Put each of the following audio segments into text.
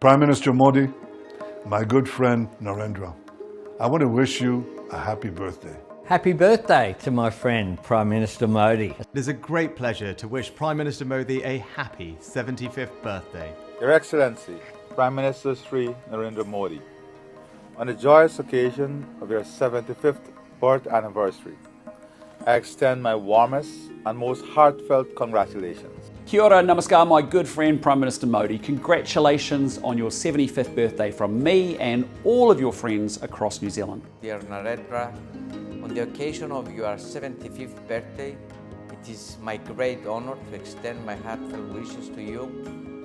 Prime Minister Modi, my good friend Narendra, I want to wish you a happy birthday. Happy birthday to my friend Prime Minister Modi. It is a great pleasure to wish Prime Minister Modi a happy 75th birthday. Your Excellency, Prime Minister Sri Narendra Modi, on the joyous occasion of your 75th birth anniversary, I extend my warmest and most heartfelt congratulations. Kia ora, namaskar, my good friend Prime Minister Modi. Congratulations on your 75th birthday from me and all of your friends across New Zealand. Dear Narendra, on the occasion of your 75th birthday, it is my great honor to extend my heartfelt wishes to you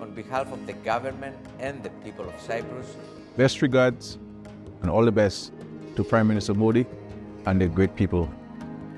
on behalf of the government and the people of Cyprus. Best regards and all the best to Prime Minister Modi and the great people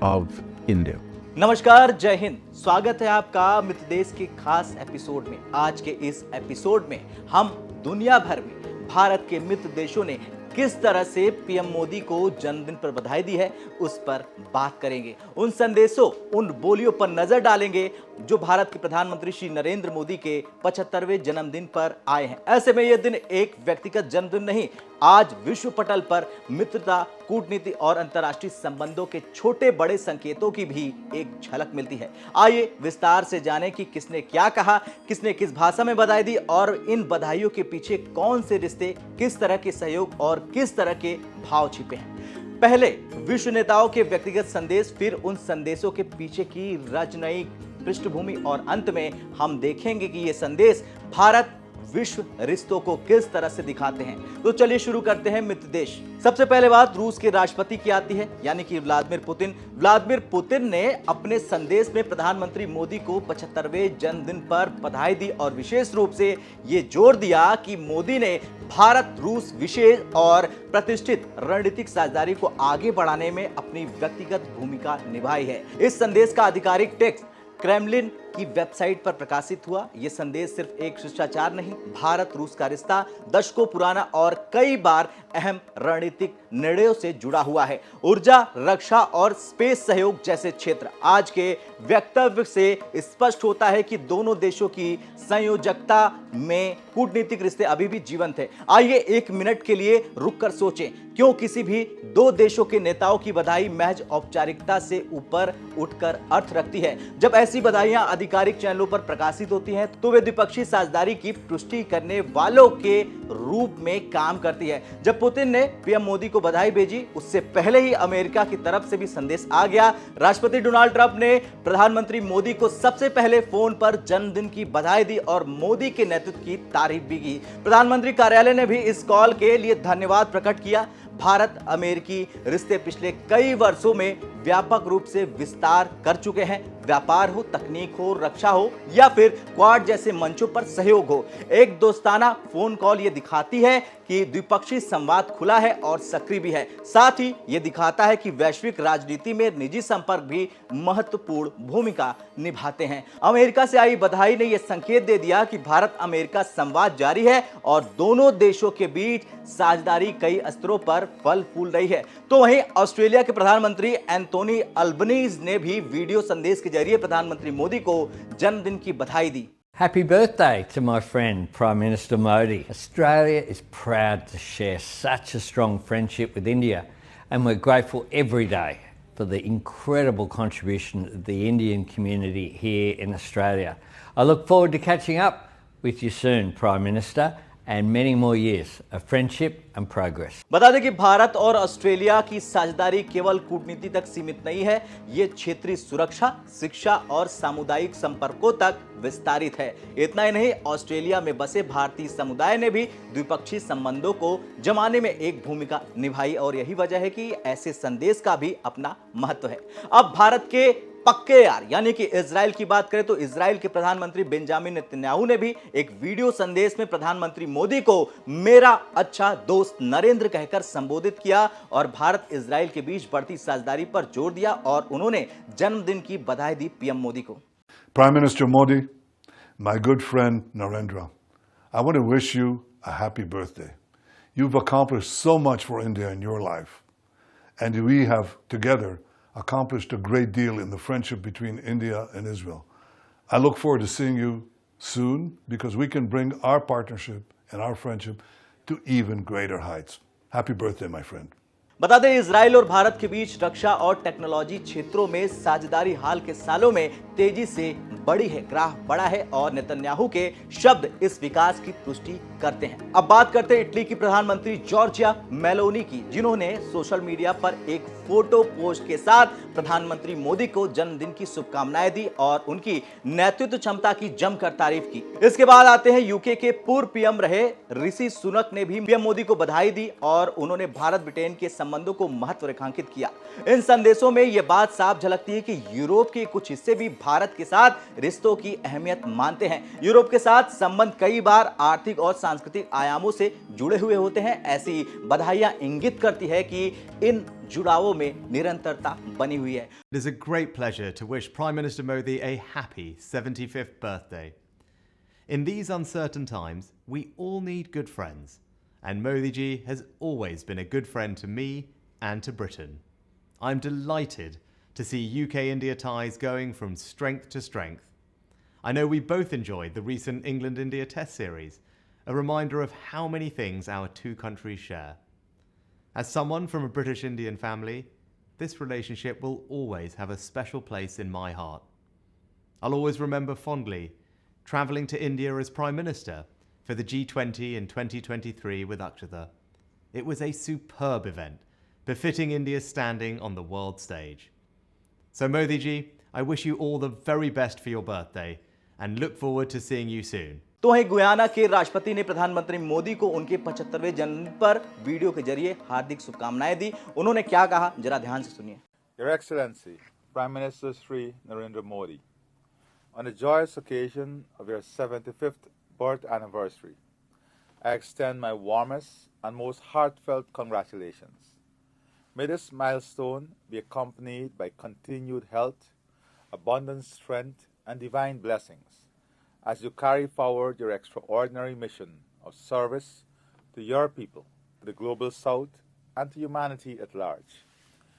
of India. नमस्कार, जय हिंद। स्वागत है आपका मित्र देश के खास episode में। आज के इस एपिसोड में हम दुनिया भर में भारत के मित्र देशों ने किस तरह से पीएम मोदी को जन्मदिन पर बधाई दी है उस पर बात करेंगे। उन संदेशों, उन बोलियों पर नजर डालेंगे जो भारत के प्रधानमंत्री श्री नरेंद्र मोदी के 75वें जन्मदिन पर आए हैं। ऐसे में यह दिन एक व्यक्तिगत जन्मदिन नहीं, आज विश्व पटल पर मित्रता, कूटनीति और अंतर्राष्ट्रीय संबंधों के छोटे बड़े संकेतों की भी एक झलक मिलती है। आइए विस्तार से जानें कि किसने क्या कहा, किसने किस भाषा में बधाई दी और इन बधाइयों के पीछे कौन से रिश्ते, किस तरह के सहयोग और किस तरह के भाव छिपे हैं। पहले विश्व नेताओं के व्यक्तिगत संदेश, फिर उन संदेशों के पीछे की राजनयिक पृष्ठभूमि और अंत में हम देखेंगे कि ये संदेश भारत विश्व रिश्तों को किस तरह से दिखाते हैं। तो चलिए शुरू करते हैं मित्र देश। सबसे पहले बात रूस के राष्ट्रपति की आती है, यानी कि व्लादिमीर पुतिन। व्लादिमीर पुतिन ने अपने संदेश में प्रधानमंत्री मोदी को 75वें जन्मदिन पर बधाई दी और विशेष रूप से ये जोर दिया कि मोदी ने भारत रूस विशेष और प्रतिष्ठित रणनीतिक साझेदारी को आगे बढ़ाने में अपनी व्यक्तिगत भूमिका निभाई है। इस संदेश का आधिकारिक टेक्स्ट क्रेमलिन की वेबसाइट पर प्रकाशित हुआ। यह संदेश सिर्फ एक शिष्टाचार नहीं, भारत रूस का रिश्ता दशकों पुराना और कई बार अहम रणनीतिक निर्णयों से जुड़ा हुआ है। ऊर्जा, रक्षा और स्पेस सहयोग जैसे क्षेत्र। आज के वक्तव्य से स्पष्ट होता है कि दोनों देशों की संयोजकता में कूटनीतिक रिश्ते अभी भी जीवंत है। आइए एक मिनट के लिए रुककर सोचें, क्यों किसी भी दो देशों के नेताओं की बधाई महज औपचारिकता से ऊपर उठकर अर्थ रखती है। जब ऐसी बधाइयां आधिकारिक चैनलों पर प्रकाशित होती हैं तो वे द्विपक्षीय साझेदारी की पुष्टि करने वालों के रूप में काम करती है। जब पुतिन ने पीएम मोदी को बधाई भेजी, उससे पहले ही अमेरिका की तरफ से भी संदेश आ गया। राष्ट्रपति डोनाल्ड ट्रंप ने प्रधानमंत्री मोदी को सबसे पहले फोन पर जन्मदिन की बधाई दी और मोदी के नेतृत्व की तारीफ भी की। प्रधानमंत्री कार्यालय ने भी इस कॉल के लिए धन्यवाद प्रकट किया। भारत अमेरिकी रिश्ते पिछले कई वर्षों में व्यापक रूप से विस्तार कर चुके हैं। व्यापार हो, तकनीक हो, रक्षा हो या फिर क्वाड जैसे मंचों पर सहयोग हो। एक दोस्ताना फोन कॉल ये दिखाती है कि द्विपक्षीय संवाद खुला है और सक्रिय भी है। साथ ही ये दिखाता है कि वैश्विक राजनीति में निजी संपर्क भी महत्वपूर्ण भूमिका निभाते हैं। अमेरिका से आई बधाई ने यह संकेत दे दिया कि भारत अमेरिका संवाद जारी है और दोनों देशों के बीच साझेदारी कई स्तरों पर फल फूल रही है। तो वहीं ऑस्ट्रेलिया के प्रधानमंत्री एंथोनी अल्बनीज ने भी वीडियो संदेश के जरिए प्रधानमंत्री मोदी को जन्मदिन की बधाई दी। Happy birthday to my friend Prime Minister Modi. Australia is proud to share such a strong friendship with India, and we're grateful every day for the incredible contribution of the Indian community here in Australia. I look forward to catching up with you soon, Prime Minister, and many more years of friendship and progress. बता दें कि भारत और Australia की साझेदारी केवल कूटनीति तक सीमित नहीं है, ये क्षेत्रीय सुरक्षा, शिक्षा और सामुदायिक संपर्कों तक विस्तारित है। इतना ही नहीं, ऑस्ट्रेलिया में बसे भारतीय समुदाय ने भी द्विपक्षीय संबंधों को जमाने में एक भूमिका निभाई और यही वजह है कि ऐसे संदेश का भी अपना महत्व है। अब भारत के पक्के यार यानी कि इजराइल की बात करें तो इजराइल के प्रधानमंत्री बेंजामिन नेतन्याहू ने भी एक वीडियो संदेश में प्रधानमंत्री मोदी को मेरा अच्छा दोस्त नरेंद्र कहकर संबोधित किया और भारत इजराइल के बीच बढ़ती साझेदारी पर जोर दिया और उन्होंने जन्मदिन की बधाई दी पीएम मोदी को। Prime Minister Modi, my good friend Narendra, I want to wish you a happy birthday. You've accomplished so much for India in your life, and we have together accomplished a great deal in the friendship between India and Israel. I look forward to seeing you soon because we can bring our partnership and our friendship to even greater heights. Happy birthday, my friend. बता दें, Israel और भारत के बीच रक्षा और technology क्षेत्रों में साझेदारी हाल के सालों में तेजी से बढ़ी है, ग्राफ बढ़ा है और नेतन्याहू के शब्द इस विकास की पुष्टि करते हैं। अब बात करते हैं इटली की प्रधानमंत्री जॉर्जिया मेलोनी की, जिन्होंने सोशल मीडिया पर एक फोटो पोस्ट के साथ प्रधानमंत्री मोदी को जन्मदिन की शुभकामनाएं दी और उनकी नेतृत्व क्षमता की जमकर तारीफ की। इसके बाद आते हैं यूके के पूर्व पीएम रहे ऋषि सुनक ने भी पीएम मोदी को बधाई दी और उन्होंने भारत ब्रिटेन के संबंधों को महत्व रेखांकित किया। इन संदेशों में यह बात साफ झलकती है कि यूरोप के कुछ हिस्से भी भारत के साथ रिश्तों की अहमियत मानते हैं। यूरोप के साथ संबंध कई बार आर्थिक और सांस्कृतिक आयामों से जुड़े हुए होते हैं। ऐसी बधाइयां इंगित करती है कि इन जुड़ावों में निरंतरता बनी हुई है। It is a great pleasure to wish Prime Minister Modi a happy 75th birthday. In these uncertain times, we all need good friends, and Modi ji has always been a good friend to me and to Britain. I'm delighted to see UK-India ties going from strength to strength. I know we both enjoyed the recent England-India Test series, a reminder of how many things our two countries share. As someone from a British Indian family, this relationship will always have a special place in my heart. I'll always remember fondly travelling to India as Prime Minister for the G20 in 2023 with Akshata. It was a superb event, befitting India's standing on the world stage. So Modi ji, I wish you all the very best for your birthday and look forward to seeing you soon. तो वहीं Guyana के राष्ट्रपति ने प्रधानमंत्री मोदी को उनके 75वें जन्मदिन पर वीडियो के जरिए हार्दिक शुभकामनाएं दी। उन्होंने क्या कहा, जरा ध्यान से सुनिए। Your Excellency, Prime Minister Sri Narendra Modi, on the joyous occasion of your 75th birth anniversary, I extend my warmest and most heartfelt congratulations. May this milestone be accompanied by continued health, abundant strength, and divine blessings as you carry forward your extraordinary mission of service to your people, to the global south, and to humanity at large.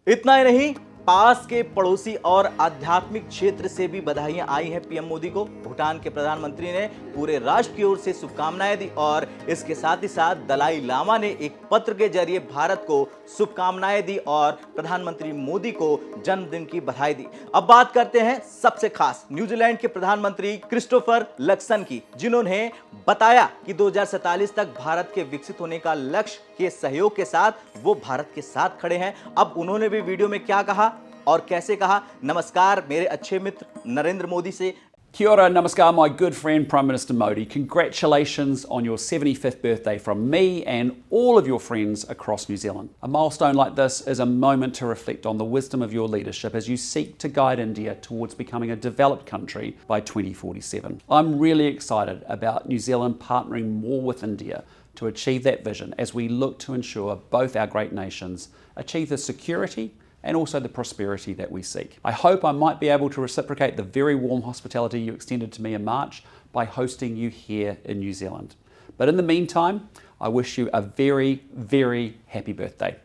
इतना ही नहीं, पास के पड़ोसी और आध्यात्मिक क्षेत्र से भी बधाइयां आई हैं पीएम मोदी को। भूटान के प्रधानमंत्री ने पूरे राष्ट्र की ओर से शुभकामनाएं दी और इसके साथ ही साथ दलाई लामा ने एक पत्र के जरिए भारत को शुभकामनाएं दी और प्रधानमंत्री मोदी को जन्मदिन की बधाई दी। अब बात करते हैं सबसे खास न्यूजीलैंड के प्रधानमंत्री क्रिस्टोफर लक्सन की, जिन्होंने बताया कि 2047 तक भारत के विकसित होने का लक्ष्य के सहयोग के साथ वो भारत के साथ खड़े हैं। अब उन्होंने भी वीडियो में क्या कहा और कैसे कहा, नमस्कार मेरे अच्छे मित्र नरेंद्र मोदी से। Kia ora, namaskar, my good friend Prime Minister Modi. Congratulations on your 75th birthday from me and all of your friends across New Zealand. A milestone like this is a moment to reflect on the wisdom of your leadership as you seek to guide India towards becoming a developed country by 2047. I'm really excited about New Zealand partnering more with India to achieve that vision as we look to ensure both our great nations achieve the security and also the prosperity that we seek. I hope I might be able to reciprocate the very warm hospitality you extended to me in March by hosting you here in New Zealand. But in the meantime, I wish you a very, very happy birthday.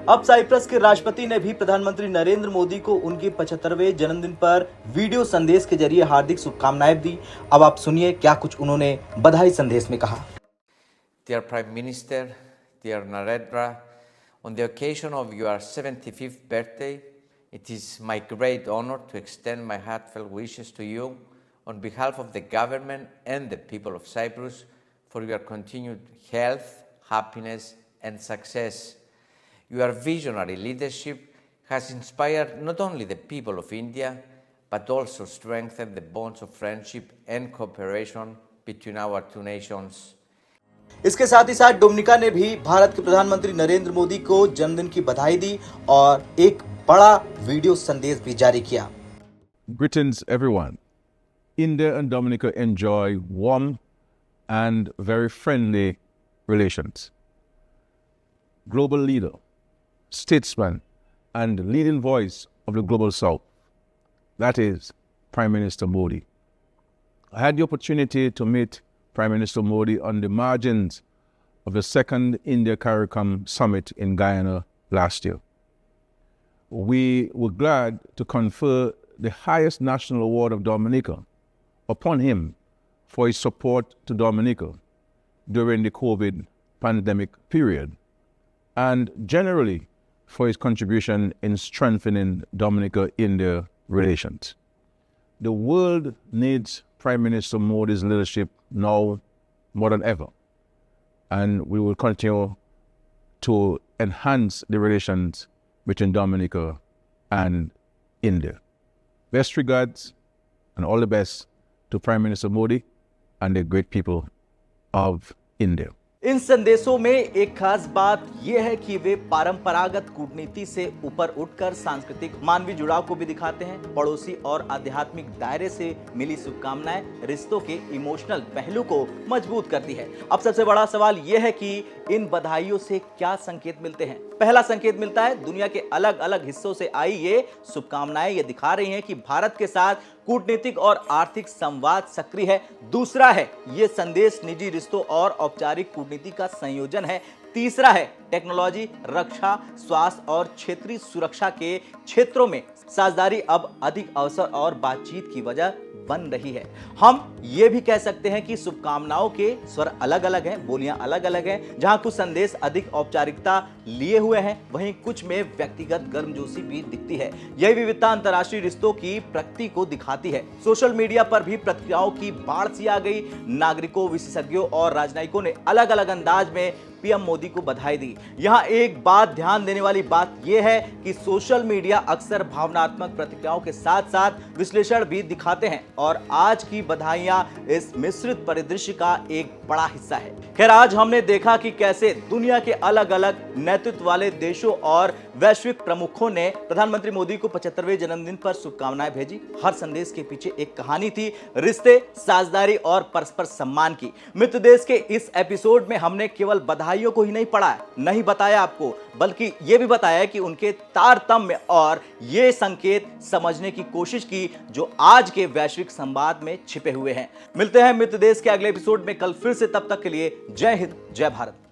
अब Cyprus के राष्ट्रपति ने भी प्रधानमंत्री नरेंद्र मोदी को उनके 75वें जन्मदिन पर वीडियो संदेश के जरिए हार्दिक शुभकामनाएं दी। अब आप सुनिए क्या कुछ उन्होंने बधाई संदेश में कहा। Dear Prime Minister, dear Narendra, on the occasion of your 75th birthday, it is my great honor to extend my heartfelt wishes to you on behalf of the government and the people of Cyprus for your continued health, happiness, and success. Your visionary leadership has inspired not only the people of India, but also strengthened the bonds of friendship and cooperation between our two nations. इसके साथ ही साथ Dominica ने भी भारत के प्रधानमंत्री नरेंद्र मोदी को जन्मदिन की बधाई दी और एक बड़ा वीडियो संदेश भी जारी किया। Greetings everyone. India and Dominica enjoy warm and very friendly relations. Global leader, statesman, and leading voice of the global south. That is Prime Minister Modi. I had the opportunity to meet Prime Minister Modi on the margins of the second India-CARICOM summit in Guyana last year. We were glad to confer the highest national award of Dominica upon him for his support to Dominica during the COVID pandemic period, and generally for his contribution in strengthening Dominica-India relations. The world needs Prime Minister Modi's leadership now more than ever, and we will continue to enhance the relations between Dominica and India. Best regards and all the best to Prime Minister Modi and the great people of India. इन संदेशों में एक खास बात यह है कि वे परंपरागत कूटनीति से ऊपर उठकर सांस्कृतिक मानवीय जुड़ाव को भी दिखाते हैं। पड़ोसी और आध्यात्मिक दायरे से मिली शुभकामनाएं रिश्तों के इमोशनल पहलू को मजबूत करती है। अब सबसे बड़ा सवाल यह है कि इन बधाइयों से क्या संकेत मिलते हैं। पहला संकेत मिलता है दुनिया के अलग अलग हिस्सों से आई ये शुभकामनाएं ये दिखा रही हैं कि भारत के साथ कूटनीतिक और आर्थिक संवाद सक्रिय है। दूसरा है ये संदेश निजी रिश्तों और औपचारिक कूटनीति का संयोजन है। तीसरा है टेक्नोलॉजी, रक्षा, स्वास्थ्य और क्षेत्रीय सुरक्षा के क्षेत्रों में साझेदारी अब अधिक अवसर और बातचीत की वजह बन रही है। हम ये भी कह सकते हैं कि शुभकामनाओं के स्वर अलग अलग हैं, बोलियां अलग अलग हैं। जहां कुछ संदेश अधिक औपचारिकता लिए हुए हैं, वहीं कुछ में व्यक्तिगत गर्मजोशी भी दिखती है। यही विविधता अंतर्राष्ट्रीय रिश्तों की प्रकृति को दिखाती है। सोशल मीडिया पर भी प्रतिक्रियाओं की बाढ़ सी आ गई। नागरिकों, विशेषज्ञों और राजनयिकों ने अलग अलग अंदाज में पीएम मोदी को बधाई दी। यहां एक बात ध्यान देने वाली बात यह है कि सोशल मीडिया अक्सर भावनात्मक प्रतिक्रियाओं के साथ साथ विश्लेषण भी दिखाते हैं और आज की बधाइयां इस मिश्रित परिदृश्य का एक बड़ा हिस्सा है। खैर, आज हमने देखा कि कैसे दुनिया के अलग अलग नेतृत्व वाले देशों और वैश्विक प्रमुखों ने प्रधानमंत्री मोदी को 75वें जन्मदिन पर शुभकामनाएं भेजी। हर संदेश के पीछे एक कहानी थी, रिश्ते, साझेदारी और परस्पर सम्मान की। मित्र देश के इस एपिसोड में हमने केवल बधाइयों को ही नहीं पढ़ा, नहीं बताया आपको, बल्कि यह भी बताया कि उनके तारतम्य और ये संकेत समझने की कोशिश की जो आज के वैश्विक संवाद में छिपे हुए हैं। मिलते हैं मित्र देश के अगले एपिसोड में कल फिर से, तब तक के लिए जय हिंद, जय भारत।